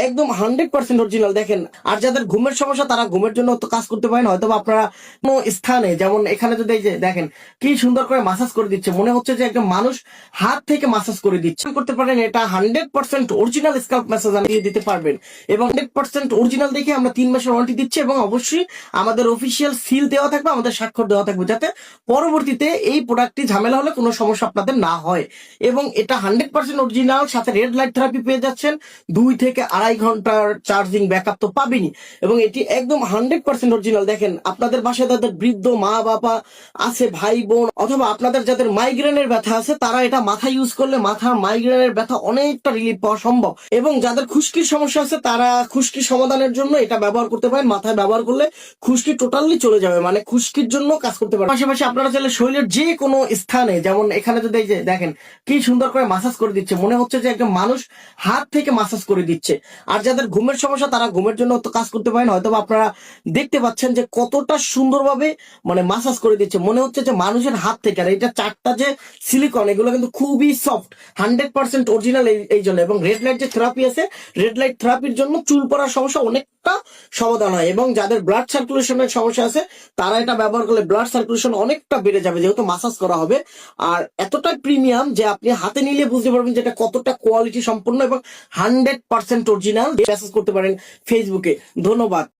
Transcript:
একদম 100% অরিজিনাল দেখেন। আর যাদের ঘুমের সমস্যা তারা ঘুমের জন্য তো কাজ করতে পারেন, হয়তো বা আপনারা কোনো স্থানে, যেমন এখানে যদি এই যে দেখেন কি সুন্দর করে মাসাজ করে দিচ্ছে, মনে হচ্ছে যে একদম মানুষ হাত থেকে মাসাজ করে দিচ্ছে করতে পারেন। এটা 100% অরিজিনাল স্ক্যাল্প ম্যাসাজ দিয়ে দিতে পারবেন এবং 100% অরিজিনাল দেখে আমরা 3 মাসের ওয়ারেন্টি দিচ্ছি এবং অবশ্যই আমাদের অফিসিয়াল সিল দেওয়া থাকবে, আমাদের স্বাক্ষর দেওয়া থাকবে, যাতে পরবর্তীতে এই প্রোডাক্টটি ঝামেলা হলে কোনো সমস্যা আপনাদের না হয়। এবং এটা 100% অরিজিনাল, সাথে রেড লাইট থেরাপি পেয়ে যাচ্ছেন, 2 থেকে আড়াই ঘন্টার চার্জিং ব্যাকআপ তো পাবেনই। এবং এটি একদম 100% অরিজিনাল দেখেন। আপনাদের বাসায় যাদের বৃদ্ধ মা বাবা আছে, ভাই বোন, অথবা আপনাদের যাদের মাইগ্রেনের ব্যথা আছে, তারা এটা মাথা ইউজ করলে মাথার মাইগ্রেনের ব্যথা অনেকটা রিলিফ পাওয়া সম্ভব। এবং যাদের খুশকির সমস্যা আছে তারা খুশকি সমাধানের জন্য এটা ব্যবহার করতে পারেন। মাথায় ব্যবহার করলে খুশকি টোটালি চলে যাবে, মানে খুশকির জন্য কাজ করতে পারেন। পাশাপাশি আপনারা চাইলে শরীরের যে কোনো স্থানে, যেমন এখানে যদি এই যে দেখেন কি সুন্দর করে মাসাজ করে দিচ্ছে, মনে হচ্ছে যে একদম মানুষ হাত থেকে মাসাজ করে দিচ্ছে। আর যাদের ঘুমের সমস্যা তারা ঘুমের জন্য তো কাজ করতে পারেন, হয়তো আপনারা দেখতে পাচ্ছেন যে কতটা সুন্দরভাবে মানে মাসাজ করে দিচ্ছে, মনে হচ্ছে যে মানুষের হাত থেকে। আর এটা চারটা যে সিলিকন, এগুলো কিন্তু খুবই সফট, 100% অরিজিনাল এই জন্য। এবং রেড লাইট যে থেরাপি আছে, রেড লাইট থেরাপির জন্য চুল পড়ার সমস্যা অনেকটা সমাধান হয়। এবং যাদের ব্লাড সার্কুলেশনের সমস্যা আছে তারা এটা ব্যবহার করলে ব্লাড সার্কুলেশন অনেকটা বেড়ে যাবে, যেহেতু মাসাজ করা হবে। আর এতটাই প্রিমিয়াম যে আপনি হাতে নিলে বুঝতে পারবেন যে এটা কতটা কোয়ালিটি সম্পন্ন এবং 100% অরিজিনাল। মেসেজ করতে পারেন ফেসবুকে। ধন্যবাদ।